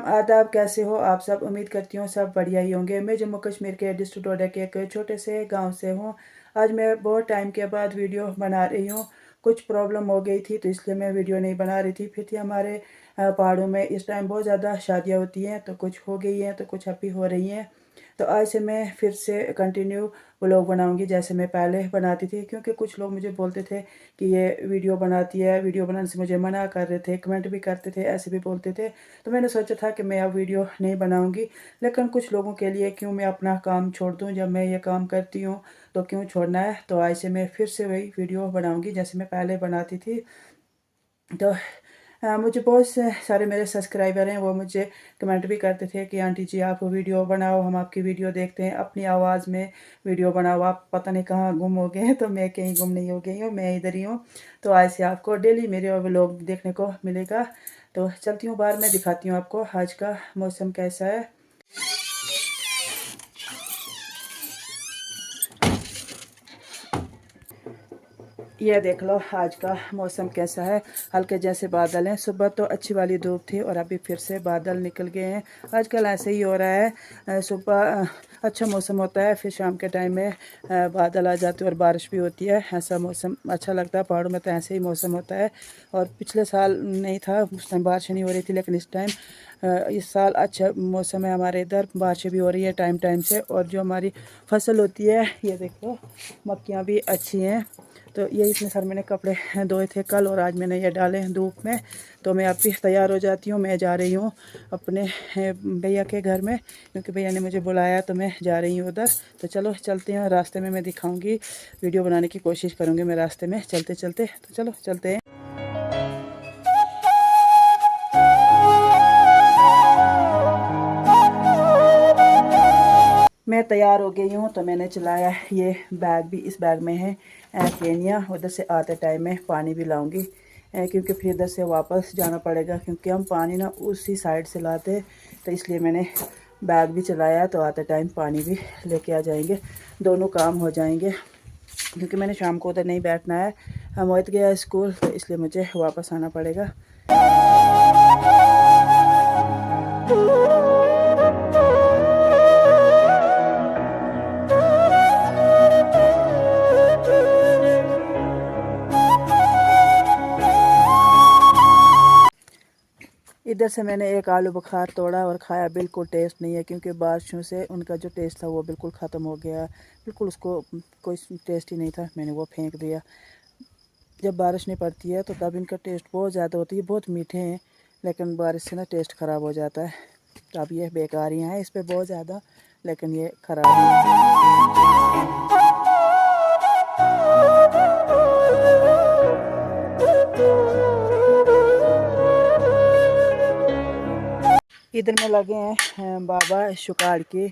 आदाब, कैसे हो आप सब। उम्मीद करती हूँ सब बढ़िया ही होंगे। मैं जम्मू कश्मीर के डिस्ट्रिक्ट डोडा के एक छोटे से गांव से हूँ। आज मैं बहुत टाइम के बाद वीडियो बना रही हूँ। कुछ प्रॉब्लम हो गई थी तो इसलिए मैं वीडियो नहीं बना रही थी। फिर थी हमारे पहाड़ों में इस टाइम बहुत ज़्यादा शादियाँ होती हैं, तो कुछ हो गई हैं तो कुछ अभी हो रही हैं। तो आज से मैं फिर से कंटिन्यू व्लॉग बनाऊंगी जैसे मैं पहले बनाती थी, क्योंकि कुछ लोग मुझे बोलते थे कि ये वीडियो बनाती है, वीडियो बनाने से मुझे मना कर रहे थे, कमेंट भी करते थे, ऐसे भी बोलते थे। तो मैंने सोचा था कि मैं अब वीडियो नहीं बनाऊंगी, लेकिन कुछ लोगों के लिए क्यों मैं अपना काम छोड़ दूं। जब मैं ये काम करती हूँ तो क्यों छोड़ना है। तो आज से मैं फिर से वही वीडियो बनाऊंगी जैसे मैं पहले बनाती थी। तो मुझे बहुत से सारे मेरे सब्सक्राइबर हैं, वो मुझे कमेंट भी करते थे कि आंटी जी आप वीडियो बनाओ, हम आपकी वीडियो देखते हैं, अपनी आवाज़ में वीडियो बनाओ, आप पता नहीं कहाँ गुम हो गए हैं। तो मैं कहीं गुम नहीं हो गई हूँ, मैं इधर ही हूँ। तो आज से आपको डेली मेरे व्लॉग देखने को मिलेगा। तो चलती हूँ बाहर, मैं दिखाती हूँ आपको आज का मौसम कैसा है। ये देख लो आज का मौसम कैसा है। हल्के जैसे बादल हैं। सुबह तो अच्छी वाली धूप थी और अभी फिर से बादल निकल गए हैं। आजकल ऐसे ही हो रहा है, सुबह अच्छा मौसम होता है, फिर शाम के टाइम में बादल आ जाते हैं और बारिश भी होती है। ऐसा मौसम अच्छा लगता है। पहाड़ों में तो ऐसे ही मौसम होता है। और पिछले साल नहीं था, उस टाइम बारिश नहीं हो रही थी, लेकिन इस टाइम इस साल अच्छा मौसम है। हमारे इधर बारिशें भी हो रही है टाइम टाइम से। और जो हमारी फसल होती है, ये देखो मक्कियाँ भी अच्छी हैं। तो ये इतने सारे मैंने कपड़े धोए थे कल और आज मैंने ये डाले हैं धूप में। तो मैं अब भी तैयार हो जाती हूँ। मैं जा रही हूँ अपने भैया के घर में, क्योंकि भैया ने मुझे बुलाया तो मैं जा रही हूँ उधर। तो चलो चलते हैं। रास्ते में मैं दिखाऊंगी, वीडियो बनाने की कोशिश करूँगी मैं रास्ते में चलते चलते। तो चलो चलते हैं। मैं तैयार हो गई हूँ। तो मैंने चलाया ये बैग भी, इस बैग में है केनिया। उधर से आते टाइम में पानी भी लाऊंगी, क्योंकि फिर इधर से वापस जाना पड़ेगा, क्योंकि हम पानी ना उसी साइड से लाते। तो इसलिए मैंने बैग भी चलाया, तो आते टाइम पानी भी लेके आ जाएंगे, दोनों काम हो जाएंगे। क्योंकि मैंने शाम को उधर नहीं बैठना है, मोहित गया स्कूल, तो इसलिए मुझे वापस आना पड़ेगा। इधर से मैंने एक आलू बुखार तोड़ा और खाया। बिल्कुल टेस्ट नहीं है, क्योंकि बारिशों से उनका जो टेस्ट था वो बिल्कुल ख़त्म हो गया। बिल्कुल उसको कोई टेस्ट ही नहीं था, मैंने वो फेंक दिया। जब बारिश नहीं पड़ती है तो तब इनका टेस्ट बहुत ज़्यादा होती है, बहुत मीठे हैं, लेकिन बारिश से ना टेस्ट ख़राब हो जाता है। तो अब ये बेकार ही हैं इस पर बहुत ज़्यादा, लेकिन ये ख़राब है। इधर में लगे हैं बाबा शुकार की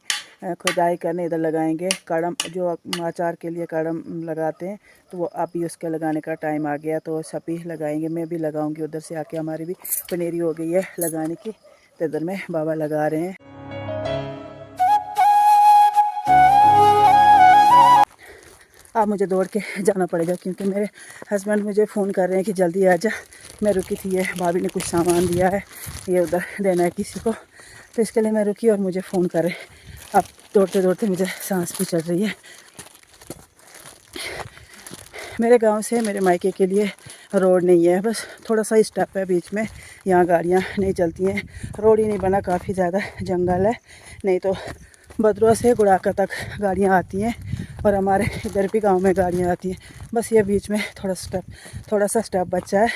खुदाई करने। इधर लगाएंगे कड़म, जो अचार के लिए कड़म लगाते हैं, तो वो अभी उसके लगाने का टाइम आ गया, तो सभी लगाएंगे। मैं भी लगाऊंगी। उधर से आके हमारी भी पनेरी हो गई है लगाने की, तो इधर में बाबा लगा रहे हैं। अब मुझे दौड़ के जाना पड़ेगा, क्योंकि मेरे हस्बैंड मुझे फ़ोन कर रहे हैं कि जल्दी आ जा। मैं रुकी थी, ये भाभी ने कुछ सामान दिया है, ये उधर देना है किसी को, तो इसके लिए मैं रुकी और मुझे फ़ोन कर रहे। अब दौड़ते दौड़ते मुझे सांस भी चढ़ रही है। मेरे गांव से मेरे मायके के लिए रोड नहीं है, बस थोड़ा सा स्टेप है बीच में, यहाँ गाड़ियाँ नहीं चलती हैं। रोड ही नहीं बना, काफ़ी ज़्यादा जंगल है, नहीं तो बदरुआ से गुड़ाका तक गाड़ियाँ आती हैं, और हमारे इधर भी गांव में गाड़ियाँ आती हैं। बस ये बीच में थोड़ा सा स्टेप बचा है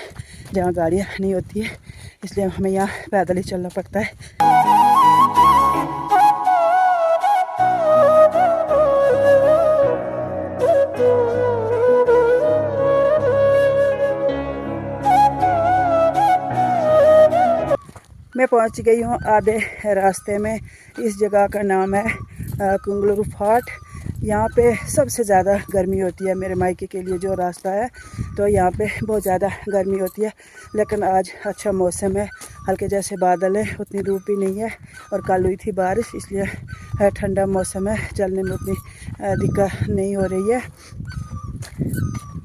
जहाँ गाड़ियाँ नहीं होती है, इसलिए हमें यहाँ पैदल ही चलना पड़ता है। मैं पहुंच गई हूं आधे रास्ते में। इस जगह का नाम है कुंगलू फाट। यहाँ पे सबसे ज़्यादा गर्मी होती है मेरे मायके के लिए जो रास्ता है, तो यहाँ पे बहुत ज़्यादा गर्मी होती है। लेकिन आज अच्छा मौसम है, हल्के जैसे बादल है, उतनी धूप भी नहीं है, और कल हुई थी बारिश, इसलिए ठंडा मौसम है, चलने में उतनी दिक्कत नहीं हो रही है।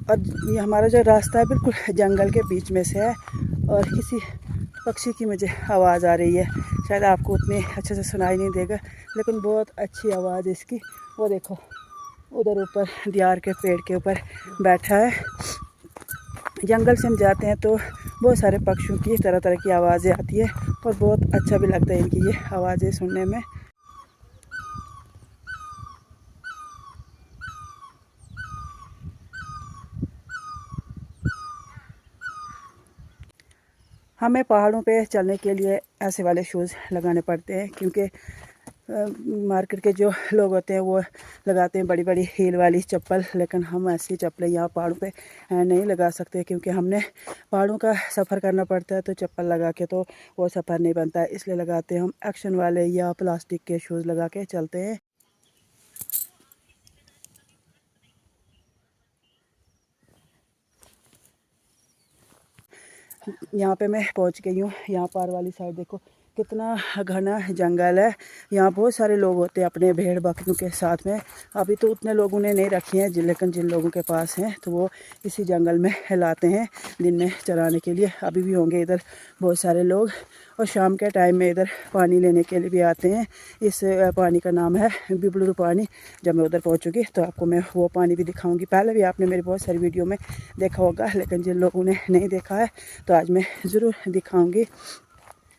और ये हमारा जो रास्ता है बिल्कुल जंगल के बीच में से है, और किसी पक्षी की मुझे आवाज़ आ रही है, शायद आपको उतनी अच्छे से सुनाई नहीं देगा, लेकिन बहुत अच्छी आवाज़ है इसकी। वो देखो उधर ऊपर दियार के पेड़ के ऊपर बैठा है। जंगल से हम जाते हैं तो बहुत सारे पक्षियों की तरह तरह की आवाज़ें आती है और बहुत अच्छा भी लगता है इनकी ये आवाज़ें सुनने में। हमें पहाड़ों पे चलने के लिए ऐसे वाले शूज़ लगाने पड़ते हैं, क्योंकि मार्केट के जो लोग होते हैं वो लगाते हैं बड़ी बड़ी हील वाली चप्पल, लेकिन हम ऐसी चप्पलें यहाँ पहाड़ों पे नहीं लगा सकते, क्योंकि हमने पहाड़ों का सफ़र करना पड़ता है। तो चप्पल लगा के तो वो सफ़र नहीं बनता है, इसलिए लगाते हैं हम एक्शन वाले या प्लास्टिक के शूज़ लगा के चलते हैं। यहाँ पे मैं पहुँच गई हूँ। यहाँ पार वाली साइड देखो कितना घना जंगल है। यहाँ बहुत सारे लोग होते हैं अपने भेड़ बकरियों के साथ में। अभी तो उतने लोगों ने नहीं रखी हैं, लेकिन जिन लोगों के पास हैं तो वो इसी जंगल में लाते हैं दिन में चराने के लिए। अभी भी होंगे इधर बहुत सारे लोग, और शाम के टाइम में इधर पानी लेने के लिए भी आते हैं। इस पानी का नाम है बिबलू पानी। जब मैं उधर पहुँचूँगी तो आपको मैं वो पानी भी दिखाऊँगी। पहले भी आपने मेरी बहुत सारी वीडियो में देखा होगा, लेकिन जिन लोगों ने नहीं देखा है तो आज मैं ज़रूर दिखाऊँगी।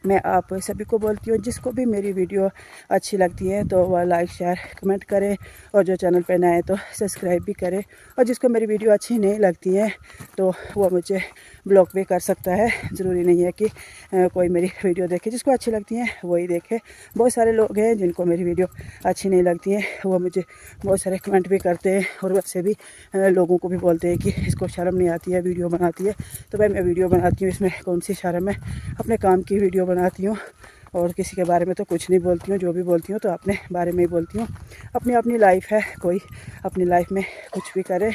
मैं आप सभी को बोलती हूँ, जिसको भी मेरी वीडियो अच्छी लगती है तो वह लाइक शेयर कमेंट करें, और जो चैनल पे नए तो सब्सक्राइब भी करें। और जिसको मेरी वीडियो अच्छी नहीं लगती है तो वह मुझे ब्लॉक भी कर सकता है। ज़रूरी नहीं है कि कोई मेरी वीडियो देखे, जिसको अच्छी लगती है वही देखे। बहुत सारे लोग हैं जिनको मेरी वीडियो अच्छी नहीं लगती है, वो मुझे बहुत सारे कमेंट भी करते हैं, और वैसे भी लोगों को भी बोलते हैं कि इसको शर्म नहीं आती है, वीडियो बनाती है। तो भाई मैं वीडियो बनाती हूँ, इसमें कौन सी शर्म है। अपने काम की वीडियो बनाती हूँ, और किसी के बारे में तो कुछ नहीं बोलती हूँ। जो भी बोलती हूँ तो अपने बारे में ही बोलती हूँ। अपनी अपनी लाइफ है, कोई अपनी लाइफ में कुछ भी करे,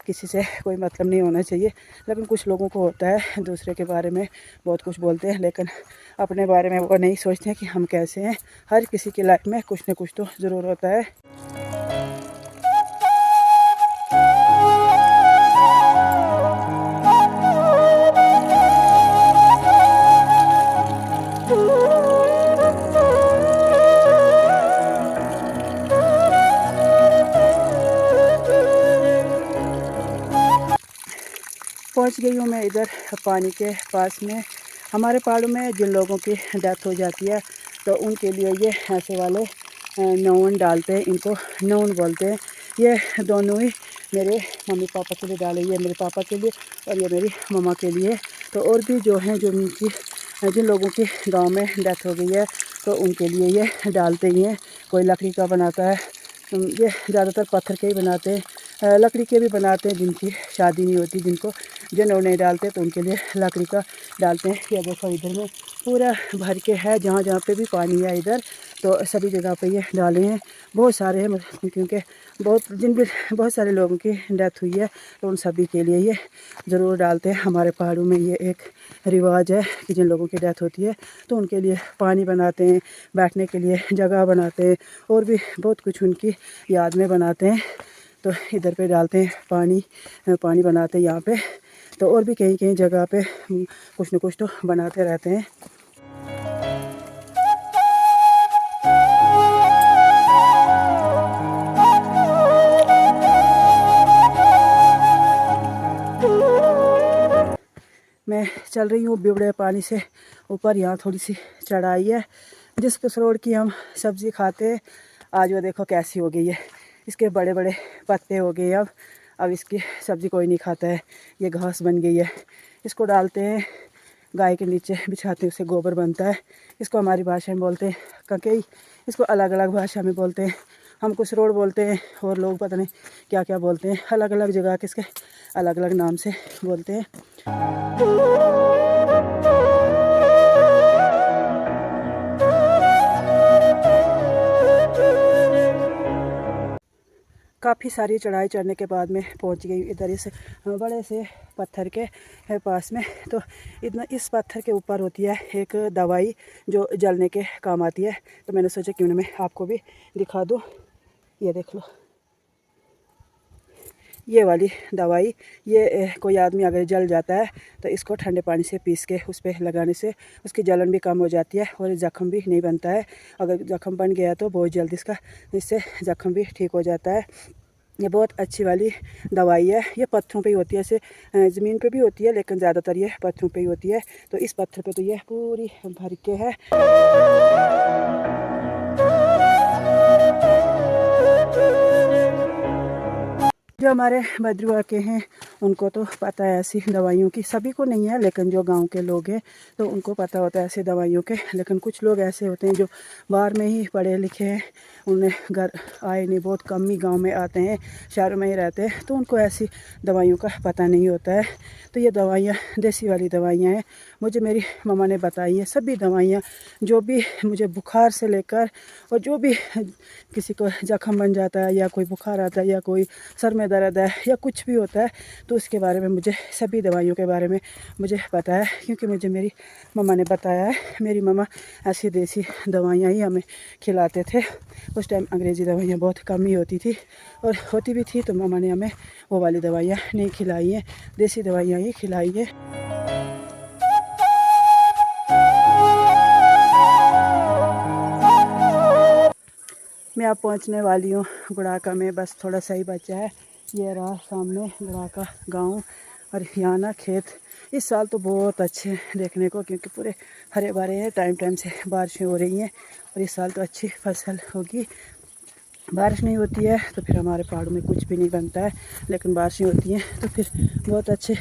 किसी से कोई मतलब नहीं होना चाहिए। लेकिन कुछ लोगों को होता है, दूसरे के बारे में बहुत कुछ बोलते हैं, लेकिन अपने बारे में वो नहीं सोचते हैं कि हम कैसे हैं। हर किसी की लाइफ में कुछ न कुछ तो ज़रूर होता है। पहुंच गई हूँ मैं इधर पानी के पास में। हमारे पहाड़ों में जिन लोगों की डेथ हो जाती है तो उनके लिए ये ऐसे वाले नौन डालते हैं, इनको नौन बोलते हैं। ये दोनों ही मेरे मम्मी पापा के लिए डाले, ये मेरे पापा के लिए और ये मेरी मम्मा के लिए। तो और भी जो हैं, जो उनकी जिन लोगों की गांव में डेथ हो गई है तो उनके लिए ये डालते ही हैं। कोई लकड़ी का बनाता है, ये ज़्यादातर पत्थर के ही बनाते हैं, लकड़ी के भी बनाते हैं। जिनकी शादी नहीं होती, जिनको जनों नहीं डालते, तो उनके लिए लकड़ी का डालते हैं। या देखो इधर में पूरा भर के है, जहाँ जहाँ पे भी पानी है इधर, तो सभी जगह पे ये डाले हैं। बहुत सारे हैं, क्योंकि बहुत सारे लोगों की डेथ हुई है, तो उन सभी के लिए ये ज़रूर डालते हैं। हमारे पहाड़ों में ये एक रिवाज है कि जिन लोगों की डेथ होती है तो उनके लिए पानी बनाते हैं, बैठने के लिए जगह बनाते हैं, और भी बहुत कुछ उनकी याद में बनाते हैं। तो इधर पे डालते हैं पानी बनाते हैं यहाँ पे। तो और भी कहीं कहीं जगह पे कुछ न कुछ तो बनाते रहते हैं। मैं चल रही हूँ बिबड़े पानी से ऊपर। यहाँ थोड़ी सी चढ़ाई है, जिस कसरोड़ की हम सब्ज़ी खाते हैं, आज वो देखो कैसी हो गई है। इसके बड़े बड़े पत्ते हो गए। अब इसकी सब्ज़ी कोई नहीं खाता है, ये घास बन गई है। इसको डालते हैं गाय के नीचे, बिछाते हैं, उससे गोबर बनता है। इसको हमारी भाषा में बोलते हैं ककई, इसको अलग अलग भाषा में बोलते हैं। हम कसरोड़ बोलते हैं, और लोग पता नहीं क्या क्या बोलते हैं, अलग अलग जगह के इसके अलग अलग नाम से बोलते हैं। काफ़ी सारी चढ़ाई चढ़ने के बाद में पहुंच गई इधर इस बड़े से पत्थर के पास में। तो इस पत्थर के ऊपर होती है एक दवाई जो जलने के काम आती है। तो मैंने सोचा क्यों ना मैं आपको भी दिखा दूँ। ये देख लो, ये वाली दवाई, ये कोई आदमी अगर जल जाता है तो इसको ठंडे पानी से पीस के उस पर लगाने से उसकी जलन भी कम हो जाती है और ज़ख़म भी नहीं बनता है। अगर ज़ख़म बन गया तो बहुत जल्दी इससे ज़ख़म भी ठीक हो जाता है। ये बहुत अच्छी वाली दवाई है। ये पत्थरों पे ही होती है, ऐसे ज़मीन पे भी होती है लेकिन ज़्यादातर ये पत्थरों पे ही होती है। तो इस पत्थर पे तो ये पूरी भर के है। जो हमारे बद्रुआ के हैं उनको तो पता है ऐसी दवाइयों की, सभी को नहीं है लेकिन जो गांव के लोग हैं तो उनको पता होता है ऐसी दवाइयों के। लेकिन कुछ लोग ऐसे होते हैं जो बाहर में ही पढ़े लिखे हैं, उन्हें घर आए नहीं, बहुत कम ही गांव में आते हैं, शहरों में ही रहते हैं, तो उनको ऐसी दवाइयों का पता नहीं होता है। तो ये दवाइयाँ देसी वाली दवाइयाँ हैं, मुझे मेरी मम्मा ने बताई है। सभी दवाइयाँ जो भी मुझे बुखार से लेकर और जो भी किसी को ज़ख़म बन जाता है या कोई बुखार आता है या कोई सर में दर्द है या कुछ भी होता है तो उसके बारे में मुझे सभी दवाइयों के बारे में मुझे पता है, क्योंकि मुझे मेरी मम्मा ने बताया है। मेरी मम्मा ऐसी देसी दवाइयाँ ही हमें खिलाते थे। उस टाइम अंग्रेज़ी दवाइयाँ बहुत कम ही होती थी, और होती भी थी तो मम्मा ने हमें वो वाली दवाइयाँ नहीं खिलाई हैं, देसी दवाइयाँ ही खिलाई है। मैं अब पहुंचने वाली हूँ गुड़ाका में, बस थोड़ा सा ही बचा है। ये रहा सामने गुड़ाका गांव, और यहाँ ना खेत इस साल तो बहुत अच्छे हैं देखने को, क्योंकि पूरे हरे भरे हैं, टाइम टाइम से बारिशें हो रही हैं और इस साल तो अच्छी फसल होगी। बारिश नहीं होती है तो फिर हमारे पहाड़ों में कुछ भी नहीं बनता है, लेकिन बारिशें होती हैं तो फिर बहुत अच्छी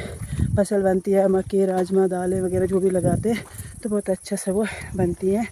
फसल बनती है। मक्की, राजमा, दालें वगैरह जो भी लगाते हैं तो बहुत अच्छा से वो बनती हैं।